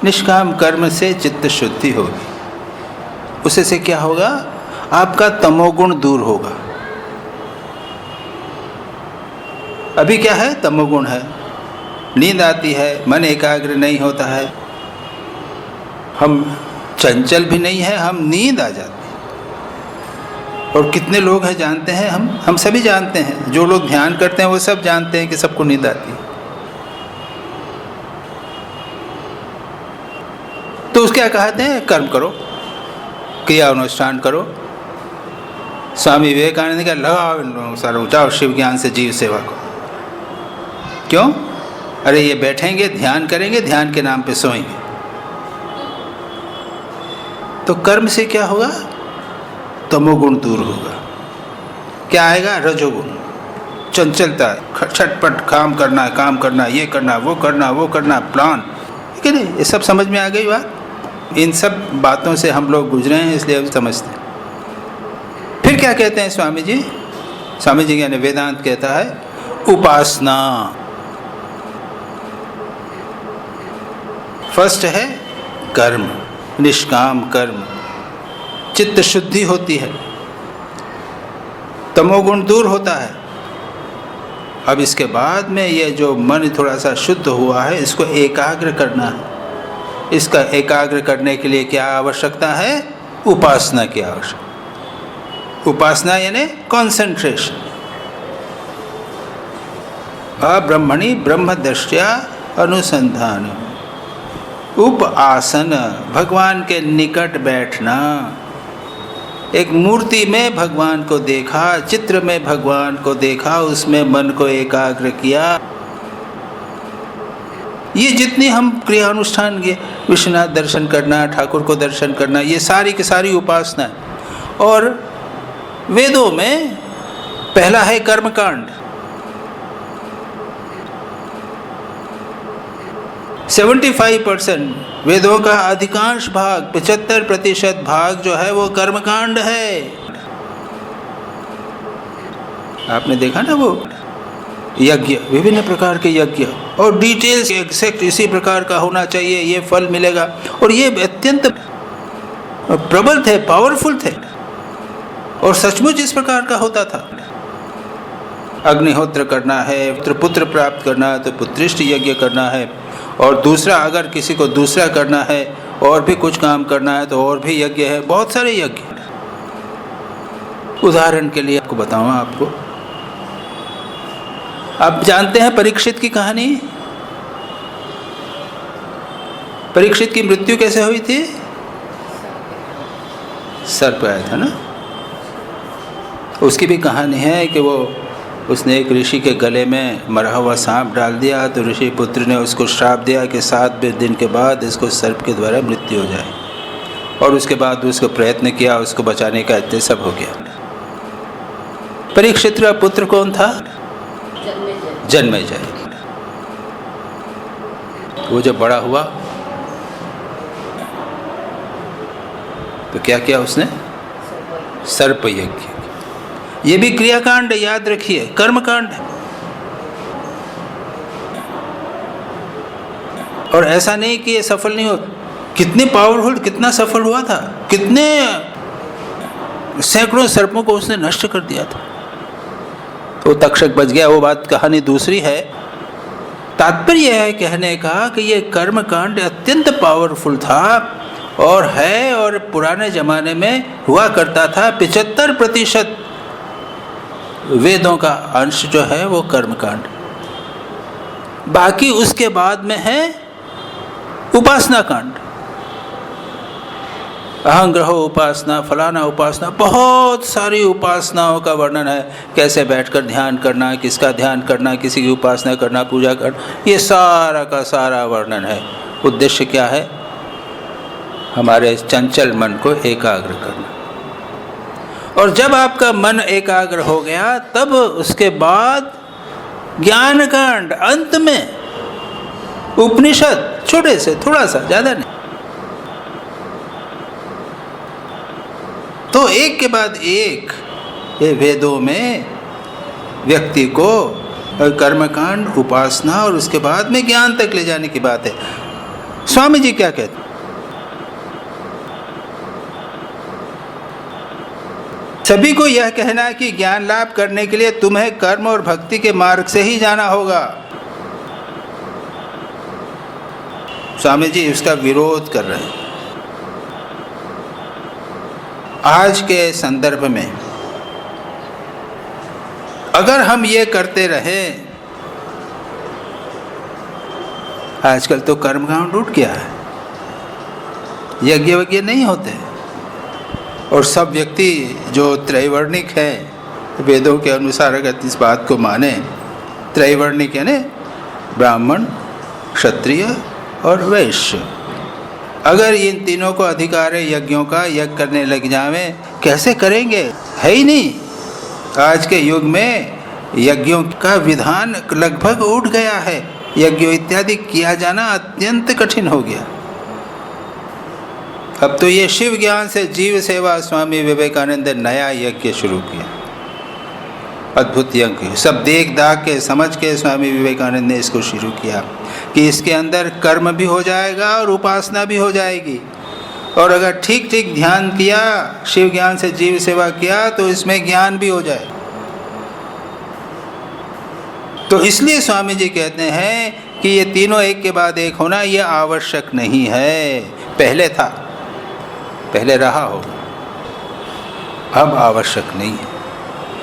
निष्काम कर्म से चित्त शुद्धि होगी, उससे से क्या होगा, आपका तमोगुण दूर होगा। अभी क्या है, तमोगुण है, नींद आती है, मन एकाग्र नहीं होता है, हम चंचल भी नहीं है, हम नींद आ जाती है। और कितने लोग हैं जानते हैं, हम सभी जानते हैं, जो लोग ध्यान करते हैं वो सब जानते हैं कि सबको नींद आती है। तो उसके क्या कहते हैं, कर्म करो, क्रिया अनुष्ठान करो। स्वामी विवेकानंद का लगाओ इन लोगों सारा, जाओ शिव ज्ञान से जीव सेवा को। क्यों? अरे ये बैठेंगे, ध्यान करेंगे, ध्यान के नाम पे सोएंगे। तो कर्म से क्या होगा, तमोगुण दूर होगा। क्या आएगा, रजोगुण, चंचलता, छटपट काम करना, ये करना, वो करना, प्लान। ठीक है ना, ये सब समझ में आ गई बात। इन सब बातों से हम लोग गुजरे हैं, इसलिए हम समझते हैं। फिर क्या कहते हैं स्वामी जी? स्वामी जी यानी वेदांत कहता है उपासना। फर्स्ट है कर्म, निष्काम कर्म, चित्त शुद्धि होती है, तमोगुण दूर होता है। अब इसके बाद में ये जो मन थोड़ा सा शुद्ध हुआ है, इसको एकाग्र करना है। इसका एकाग्र करने के लिए क्या आवश्यकता है, उपासना की आवश्यकता। उपासना यानी कॉन्सेंट्रेशन। अब्रह्मणि ब्रह्मदृष्टया अनुसंधान। उपासन, भगवान के निकट बैठना। एक मूर्ति में भगवान को देखा, चित्र में भगवान को देखा, उसमें मन को एकाग्र किया। ये जितनी हम क्रिया अनुष्ठान के, विश्वनाथ दर्शन करना, ठाकुर को दर्शन करना, ये सारी की सारी उपासना है। और वेदों में पहला है कर्मकांड। 75% वेदों का अधिकांश भाग, 75% भाग जो है वो कर्मकांड है। आपने देखा ना वो यज्ञ, विभिन्न प्रकार के यज्ञ, और डिटेल्स एग्जैक्ट इसी प्रकार का होना चाहिए, ये फल मिलेगा, और ये अत्यंत प्रबल थे, पावरफुल थे, और सचमुच इस प्रकार का होता था। अग्निहोत्र करना है, पुत्र प्राप्त करना है तो पुत्रिष्ट यज्ञ करना है, और दूसरा अगर किसी को दूसरा करना है और भी कुछ काम करना है तो और भी यज्ञ है, बहुत सारे यज्ञ। उदाहरण के लिए आपको बताऊं, आपको आप जानते हैं परीक्षित की कहानी। परीक्षित की मृत्यु कैसे हुई थी? सर्प आया था ना। उसकी भी कहानी है कि उसने एक ऋषि के गले में मरा हुआ सांप डाल दिया, तो ऋषि पुत्र ने उसको श्राप दिया कि 7 दिन के बाद इसको सर्प के द्वारा मृत्यु हो जाए, और उसके बाद उसको प्रयत्न किया, उसको बचाने का, इतने सब हो गया। परीक्षित का पुत्र कौन था? जन्मेजय। वो जब बड़ा हुआ तो क्या किया उसने? सर्प यज्ञ। ये भी क्रियाकांड, याद रखिए, कर्मकांड है। और ऐसा नहीं कि ये सफल नहीं हो, कितने पावरफुल, कितना सफल हुआ था, कितने सैकड़ों सर्पों को उसने नष्ट कर दिया था। तो तक्षक बच गया, वो बात, कहानी दूसरी है। तात्पर्य है कहने का कि ये कर्मकांड अत्यंत पावरफुल था और है, और पुराने जमाने में हुआ करता था। 75% वेदों का अंश जो है वो कर्मकांड, बाकी उसके बाद में है उपासना कांड। अहंग्रहो उपासना, फलाना उपासना, बहुत सारी उपासनाओं का वर्णन है। कैसे बैठकर ध्यान करना, किसका ध्यान करना, किसी की उपासना करना, पूजा करना, ये सारा का सारा वर्णन है। उद्देश्य क्या है? हमारे चंचल मन को एकाग्र करना। और जब आपका मन एकाग्र हो गया, तब उसके बाद ज्ञान कांड, अंत में उपनिषद, छोटे से, थोड़ा सा, ज्यादा नहीं। तो एक के बाद एक ये वेदों में व्यक्ति को कर्मकांड, उपासना और उसके बाद में ज्ञान तक ले जाने की बात है। स्वामी जी क्या कहते हैं? सभी को यह कहना है कि ज्ञान लाभ करने के लिए तुम्हें कर्म और भक्ति के मार्ग से ही जाना होगा। स्वामी जी इसका विरोध कर रहे हैं। आज के संदर्भ में अगर हम ये करते रहे, आजकल तो कर्मकांड उठ गया है, यज्ञ वज्ञ नहीं होते, और सब व्यक्ति जो त्रैवर्णिक हैं, वेदों के अनुसार अगर इस बात को माने, त्रैवर्णिक यानी ब्राह्मण, क्षत्रिय और वैश्य, अगर इन तीनों को अधिकार है यज्ञों का, यज्ञ करने लग जावे, कैसे करेंगे? है ही नहीं। आज के युग में यज्ञों का विधान लगभग उठ गया है। यज्ञ इत्यादि किया जाना अत्यंत कठिन हो गया। अब तो ये शिव ज्ञान से जीव सेवा, स्वामी विवेकानंद ने नया यज्ञ शुरू किया, अद्भुत यज्ञ। सब देख दाख के समझ के स्वामी विवेकानंद ने इसको शुरू किया कि इसके अंदर कर्म भी हो जाएगा और उपासना भी हो जाएगी, और अगर ठीक ठीक ध्यान किया, शिव ज्ञान से जीव सेवा किया, तो इसमें ज्ञान भी हो जाए। तो इसलिए स्वामी जी कहते हैं कि ये तीनों एक के बाद एक होना ये आवश्यक नहीं है। पहले था, पहले रहा हो, अब आवश्यक नहीं है।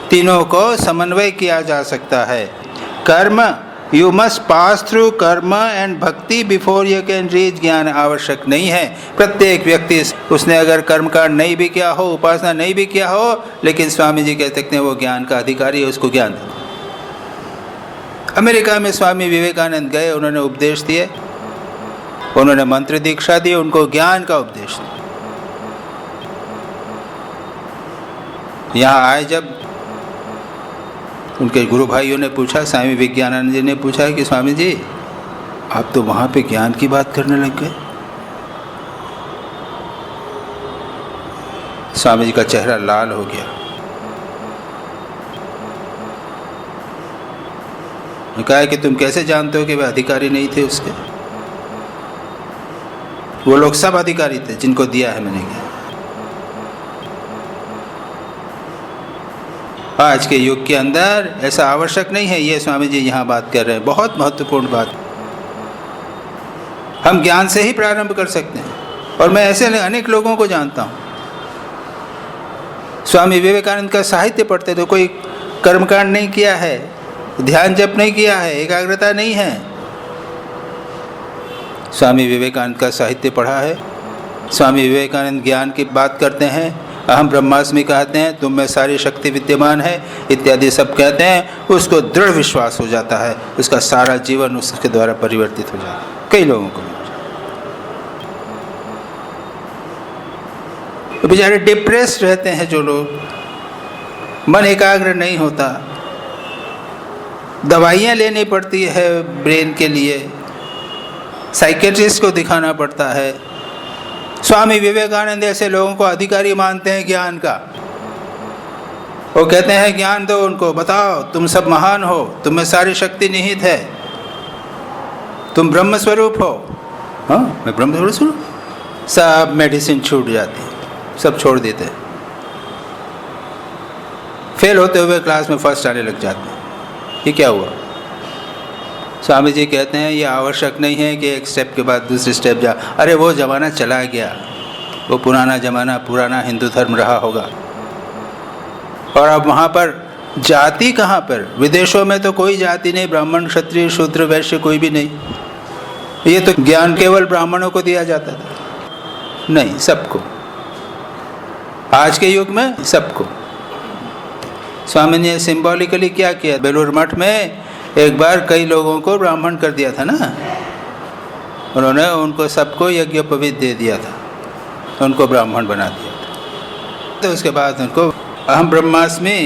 तीनों को समन्वय किया जा सकता है। कर्म, यू मस्ट पास थ्रू कर्म एंड भक्ति बिफोर यू कैन रीच ज्ञान, आवश्यक नहीं है। प्रत्येक व्यक्ति, उसने अगर कर्मकांड नहीं भी किया हो, उपासना नहीं भी किया हो, लेकिन स्वामी जी कह सकते हैं वो ज्ञान का अधिकारी है, उसको ज्ञान दे। अमेरिका में स्वामी विवेकानंद गए, उन्होंने उपदेश दिए, उन्होंने मंत्र दीक्षा दी, उनको ज्ञान का उपदेश दिया। यहाँ आए जब उनके गुरु भाइयों ने पूछा, स्वामी विज्ञानानंद जी ने पूछा कि स्वामी जी आप तो वहाँ पे ज्ञान की बात करने लग गए। स्वामी जी का चेहरा लाल हो गया। कहा कि तुम कैसे जानते हो कि वे अधिकारी नहीं थे उसके? वो लोग सब अधिकारी थे जिनको दिया है मैंने ज्ञान। आज के युग के अंदर ऐसा आवश्यक नहीं है, ये स्वामी जी यहाँ बात कर रहे हैं, बहुत महत्वपूर्ण बात। हम ज्ञान से ही प्रारंभ कर सकते हैं। और मैं ऐसे अनेक लोगों को जानता हूँ, स्वामी विवेकानंद का साहित्य पढ़ते तो कोई कर्मकांड नहीं किया है, ध्यान जप नहीं किया है, एकाग्रता नहीं है, स्वामी विवेकानंद का साहित्य पढ़ा है। स्वामी विवेकानंद ज्ञान की बात करते हैं, अहम ब्रह्मास्मि कहते हैं, तुम में सारी शक्ति विद्यमान है इत्यादि सब कहते हैं, उसको दृढ़ विश्वास हो जाता है, उसका सारा जीवन उसके द्वारा परिवर्तित हो जाता है। कई लोगों को तो बेचारे डिप्रेस्ड रहते हैं जो लोग, मन एकाग्र नहीं होता, दवाइयाँ लेनी पड़ती है ब्रेन के लिए, साइकेट्रिस्ट को दिखाना पड़ता है। स्वामी विवेकानंद ऐसे लोगों को अधिकारी मानते हैं ज्ञान का। वो कहते हैं ज्ञान दो उनको, बताओ तुम सब महान हो, तुम में सारी शक्ति निहित है, तुम ब्रह्म स्वरूप हो। हाँ, मैं ब्रह्म स्वरूप। सब मेडिसिन छूट जाती, सब छोड़ देते, फेल होते हुए क्लास में फर्स्ट आने लग जाते हैं। ये क्या हुआ? स्वामी जी कहते हैं ये आवश्यक नहीं है कि एक स्टेप के बाद दूसरे स्टेप जा। अरे वो ज़माना चला गया, वो पुराना ज़माना, पुराना हिंदू धर्म रहा होगा। और अब वहाँ पर जाति कहाँ पर? विदेशों में तो कोई जाति नहीं, ब्राह्मण क्षत्रिय शूद्र वैश्य कोई भी नहीं। ये तो ज्ञान केवल ब्राह्मणों को दिया जाता था, नहीं सबको। आज के युग में सबको। स्वामी ने सिंबॉलिकली क्या किया? बेलूर मठ में एक बार कई लोगों को ब्राह्मण कर दिया था ना, उन्होंने उनको सबको यज्ञोपवीत दे दिया था, उनको ब्राह्मण बना दिया था। तो उसके बाद उनको अहम ब्रह्मास्मि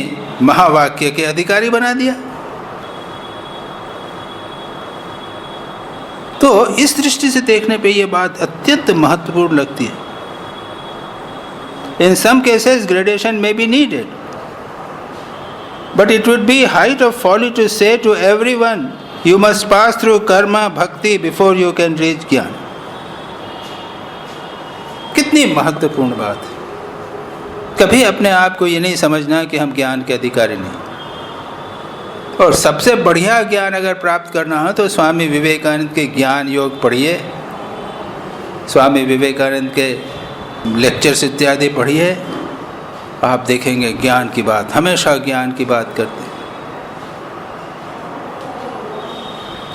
महावाक्य के अधिकारी बना दिया। तो इस दृष्टि से देखने पे ये बात अत्यंत महत्वपूर्ण लगती है। In some cases, gradation may be needed, but it would be height of folly to say to everyone, you must pass through karma, bhakti before you can reach ज्ञान। कितनी महत्वपूर्ण बात है। कभी अपने आप को ये नहीं समझना कि हम ज्ञान के अधिकारी नहीं। और सबसे बढ़िया ज्ञान अगर प्राप्त करना हो तो स्वामी विवेकानंद के ज्ञान योग पढ़िए, स्वामी विवेकानंद के लेक्चर्स इत्यादि पढ़िए, आप देखेंगे ज्ञान की बात, हमेशा ज्ञान की बात करते हैं।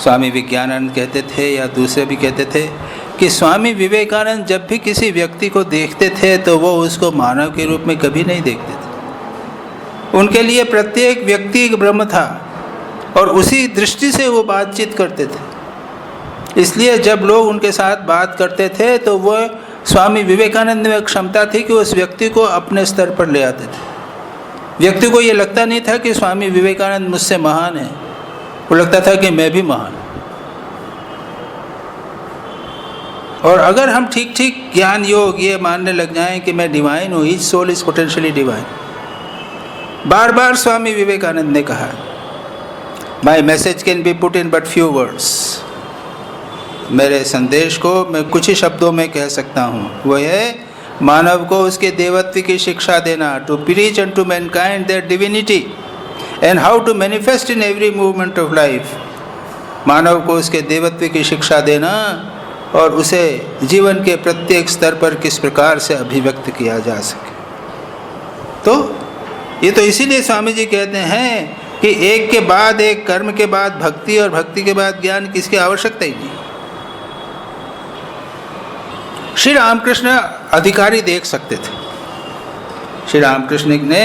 स्वामी विज्ञानंद कहते थे या दूसरे भी कहते थे कि स्वामी विवेकानंद जब भी किसी व्यक्ति को देखते थे तो वो उसको मानव के रूप में कभी नहीं देखते थे। उनके लिए प्रत्येक व्यक्ति एक ब्रह्म था और उसी दृष्टि से वो बातचीत करते थे। इसलिए जब लोग उनके साथ बात करते थे तो वो स्वामी विवेकानंद में क्षमता थी कि उस व्यक्ति को अपने स्तर पर ले आते थे। व्यक्ति को ये लगता नहीं था कि स्वामी विवेकानंद मुझसे महान है, वो लगता था कि मैं भी महान। और अगर हम ठीक ठीक ज्ञान योग ये मानने लग जाएं कि मैं डिवाइन हूँ, each soul is potentially divine. बार बार स्वामी विवेकानंद ने कहा, my message can be put in but few words. मेरे संदेश को मैं कुछ ही शब्दों में कह सकता हूँ, वो है मानव को उसके देवत्व की शिक्षा देना, to preach and to mankind their divinity and how to manifest in every movement of life. मानव को उसके देवत्व की शिक्षा देना और उसे जीवन के प्रत्येक स्तर पर किस प्रकार से अभिव्यक्त किया जा सके। तो ये तो इसीलिए स्वामी जी कहते हैं कि एक के बाद एक, कर्म के बाद भक्ति और भक्ति के बाद ज्ञान, किसकी आवश्यकता ही नहीं। श्री रामकृष्ण अधिकारी देख सकते थे। श्री रामकृष्ण ने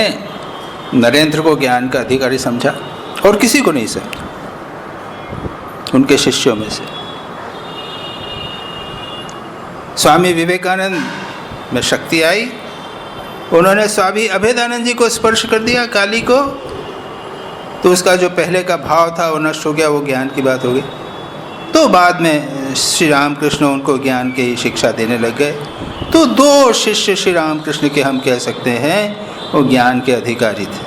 नरेंद्र को ज्ञान का अधिकारी समझा और किसी को नहीं समझा उनके शिष्यों में से। स्वामी विवेकानंद में शक्ति आई, उन्होंने स्वामी अभेदानंद जी को स्पर्श कर दिया, काली को, तो उसका जो पहले का भाव था वो नष्ट हो गया, वो ज्ञान की बात हो गई। तो बाद में श्री रामकृष्ण उनको ज्ञान की शिक्षा देने लग गए। तो दो शिष्य श्री रामकृष्ण के हम कह सकते हैं वो ज्ञान के अधिकारी थे,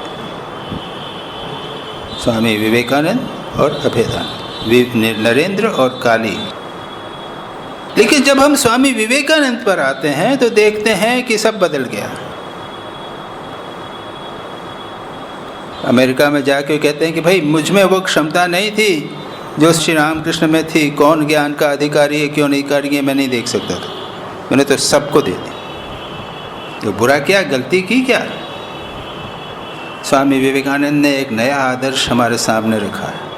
स्वामी विवेकानंद और अभेदानंद, नरेंद्र और काली। लेकिन जब हम स्वामी विवेकानंद पर आते हैं तो देखते हैं कि सब बदल गया। अमेरिका में जाके कहते हैं कि भाई मुझ में वो क्षमता नहीं थी जो श्री रामकृष्ण में थी, कौन ज्ञान का अधिकारी है क्यों नहीं अधिकारी है मैं नहीं देख सकता था, मैंने तो सबको दे दी। तो बुरा क्या, गलती की क्या? स्वामी विवेकानंद ने एक नया आदर्श हमारे सामने रखा है।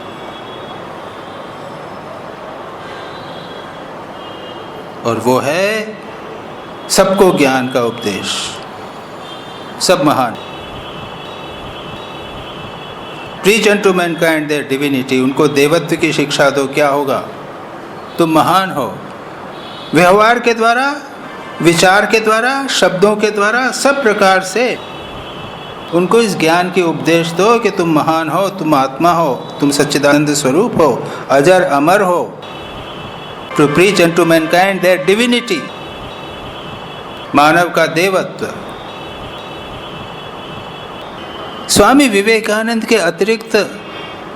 और वो है सबको ज्ञान का उपदेश, सब महान। Preach unto mankind their divinity, उनको देवत्व की शिक्षा दो, क्या होगा? तुम महान हो। व्यवहार के द्वारा, विचार के द्वारा, शब्दों के द्वारा, सब प्रकार से उनको इस ज्ञान के उपदेश दो कि तुम महान हो, तुम आत्मा हो, तुम सच्चिदानंद स्वरूप हो, अजर अमर हो। To preach unto mankind their divinity, मानव का देवत्व। स्वामी विवेकानंद के अतिरिक्त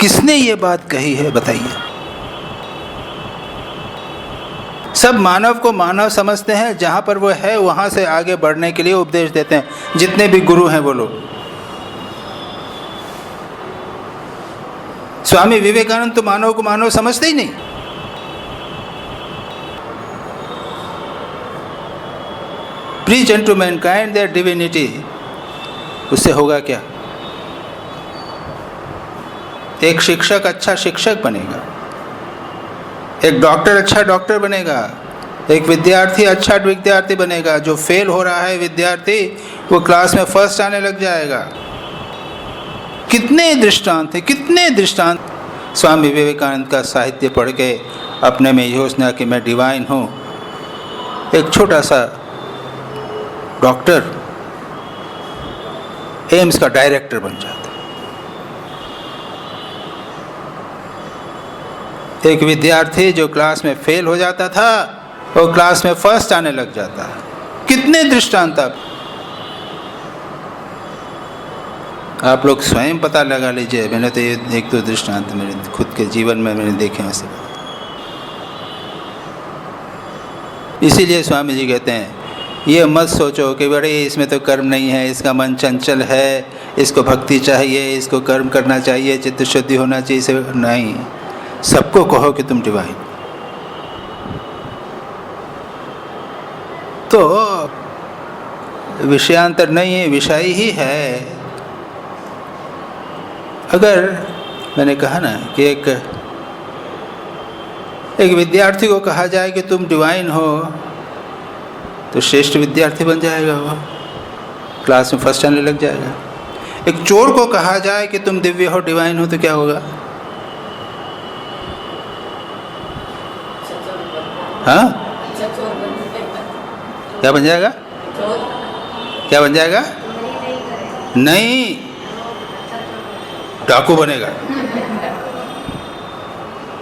किसने ये बात कही है बताइए? सब मानव को मानव समझते हैं, जहां पर वो है वहां से आगे बढ़ने के लिए उपदेश देते हैं, जितने भी गुरु हैं वो लोग। स्वामी विवेकानंद तो मानव को मानव समझते ही नहीं। Preach unto mankind their divinity, उससे होगा क्या? एक शिक्षक अच्छा शिक्षक बनेगा, एक डॉक्टर अच्छा डॉक्टर बनेगा, एक विद्यार्थी अच्छा विद्यार्थी बनेगा। जो फेल हो रहा है विद्यार्थी, वो क्लास में फर्स्ट आने लग जाएगा। कितने दृष्टांत थे, कितने दृष्टांत। स्वामी विवेकानंद का साहित्य पढ़ के अपने में ये सोचना कि मैं डिवाइन हूँ। एक छोटा सा डॉक्टर एम्स का डायरेक्टर बन जाता, एक विद्यार्थी जो क्लास में फेल हो जाता था वो क्लास में फर्स्ट आने लग जाता है। कितने दृष्टांत आप लोग स्वयं पता लगा लीजिए। मैंने तो ये एक दो दृष्टांत मेरे खुद के जीवन में मैंने देखे हैं ऐसे। इसीलिए स्वामी जी कहते हैं ये मत सोचो कि बड़े इसमें तो कर्म नहीं है, इसका मन चंचल है, इसको भक्ति चाहिए, इसको कर्म करना चाहिए, चित्त शुद्धि होना चाहिए। इसे नहीं, सबको कहो कि तुम डिवाइन। तो विषयांतर नहीं है, विषय ही है। अगर मैंने कहा ना कि एक विद्यार्थी को कहा जाए कि तुम डिवाइन हो तो श्रेष्ठ विद्यार्थी बन जाएगा, वो क्लास में फर्स्ट आने लग जाएगा। एक चोर को कहा जाए कि तुम दिव्य हो, डिवाइन हो, तो क्या होगा? हाँ, क्या बन जाएगा? क्या बन जाएगा? नहीं, डाकू बनेगा।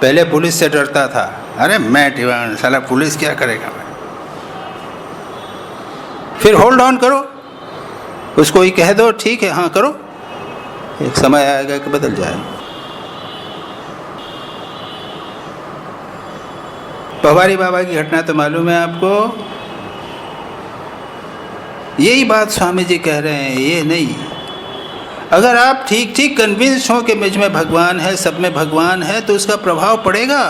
पहले पुलिस से डरता था, अरे मैं डिवाइन, साला पुलिस क्या करेगा मैं। फिर होल्ड ऑन करो, उसको ही कह दो ठीक है हाँ करो, एक समय आएगा कि बदल जाएगा। पवारी बाबा की घटना तो मालूम है आपको। यही बात स्वामी जी कह रहे हैं, ये नहीं। अगर आप ठीक ठीक कन्विंस हो कि मुझ में भगवान है, सब में भगवान है, तो उसका प्रभाव पड़ेगा।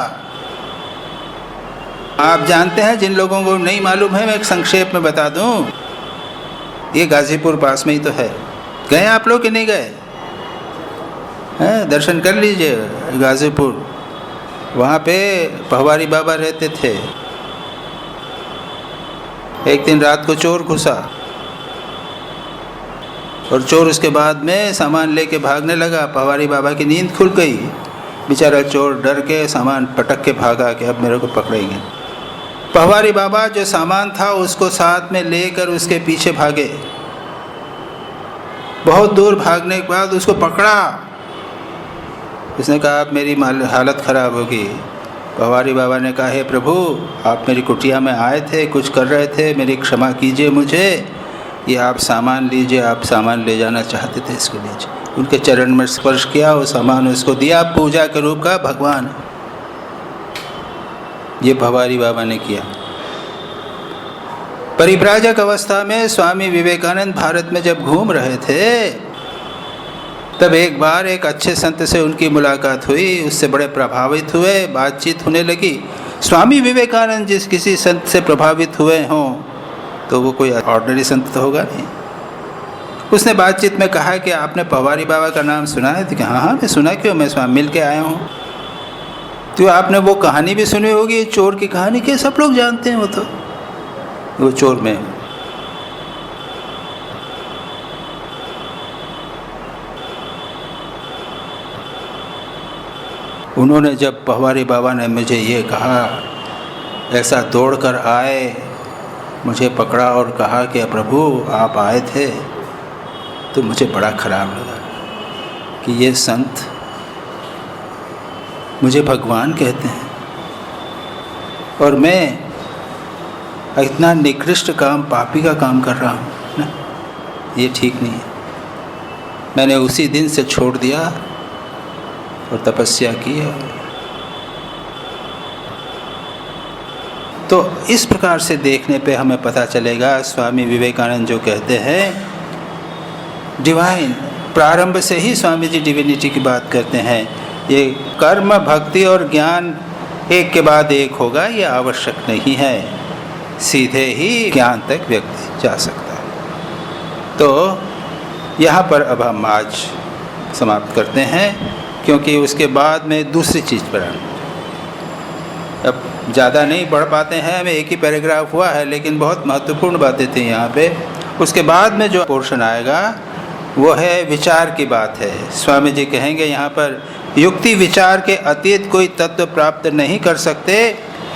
आप जानते हैं, जिन लोगों को नहीं मालूम है मैं एक संक्षेप में बता दूं, ये गाजीपुर पास में ही तो है। गए आप लोग कि नहीं गए? हैं, दर्शन कर लीजिए गाजीपुर। वहाँ पे पवारी बाबा रहते थे। एक दिन रात को चोर घुसा और चोर उसके बाद में सामान लेके भागने लगा। पवारी बाबा की नींद खुल गई। बेचारा चोर डर के सामान पटक के भागा कि अब मेरे को पकड़ेंगे। पवारी बाबा जो सामान था उसको साथ में लेकर उसके पीछे भागे। बहुत दूर भागने के बाद उसको पकड़ा। उसने कहा अब मेरी हालत ख़राब होगी। पवारी बाबा ने कहा, हे प्रभु, आप मेरी कुटिया में आए थे, कुछ कर रहे थे, मेरी क्षमा कीजिए मुझे, ये आप सामान लीजिए, आप सामान ले जाना चाहते थे, इसको लीजिए। उनके चरण में स्पर्श किया, वो सामान उसको दिया, पूजा के रूप का भगवान। ये भवारी बाबा ने किया। परिव्राजक अवस्था में स्वामी विवेकानंद भारत में जब घूम रहे थे, तब एक बार एक अच्छे संत से उनकी मुलाकात हुई, उससे बड़े प्रभावित हुए, बातचीत होने लगी। स्वामी विवेकानंद जिस किसी संत से प्रभावित हुए हों तो वो कोई ऑर्डिनरी संत तो होगा नहीं। उसने बातचीत में कहा कि आपने पवारी बाबा का नाम सुना है? तो हाँ हाँ मैं सुना, क्यों, मैं स्वामी मिल के आया हूँ। तो आपने वो कहानी भी सुनी होगी, चोर की कहानी, के सब लोग जानते हैं वो चोर में। उन्होंने जब पवारी बाबा ने मुझे ये कहा, ऐसा दौड़ कर आए, मुझे पकड़ा और कहा कि प्रभु आप आए थे, तो मुझे बड़ा खराब लगा कि ये संत मुझे भगवान कहते हैं और मैं इतना निकृष्ट काम, पापी का काम कर रहा हूँ ना, ये ठीक नहीं है। मैंने उसी दिन से छोड़ दिया और तपस्या की है। तो इस प्रकार से देखने पे हमें पता चलेगा, स्वामी विवेकानंद जो कहते हैं डिवाइन, प्रारंभ से ही स्वामी जी डिविनिटी की बात करते हैं। ये कर्म, भक्ति और ज्ञान एक के बाद एक होगा, ये आवश्यक नहीं है, सीधे ही ज्ञान तक व्यक्ति जा सकता है। तो यहाँ पर अब हम आज समाप्त करते हैं, क्योंकि उसके बाद में दूसरी चीज़ पर अब ज़्यादा नहीं पढ़ पाते हैं, हमें एक ही पैराग्राफ हुआ है, लेकिन बहुत महत्वपूर्ण बातें थी यहाँ पे। उसके बाद में जो पोर्शन आएगा वो है विचार की बात है। स्वामी जी कहेंगे यहाँ पर, युक्ति विचार के अतीत कोई तत्व प्राप्त नहीं कर सकते,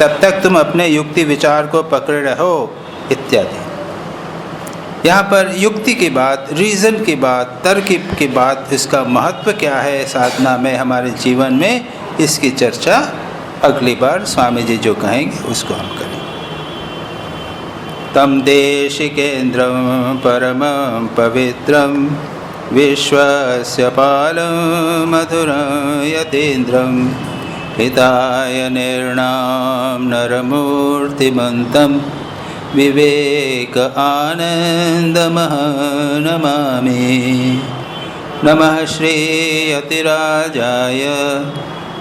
तब तक तुम अपने युक्ति विचार को पकड़े रहो, इत्यादि। यहाँ पर युक्ति की बात, रीज़न की बात, तर्क की बात, इसका महत्व क्या है साधना में, हमारे जीवन में, इसकी चर्चा अगली बार स्वामी जी जो कहेंगे उसको हम करें। तम देशिकेन्द्रं परमं पवित्रं विश्वस्य पालं मधुरं यतीन्द्रं हिताय निर्णां नरमूर्तिमन्तं विवेक आनंदमः नमामि। नमः श्री यतिराजाय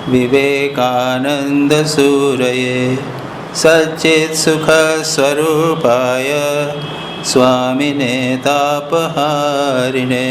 विवेकानंद सूरये सच्चित् सुख स्वरूपाय स्वामिने तापहारिणे।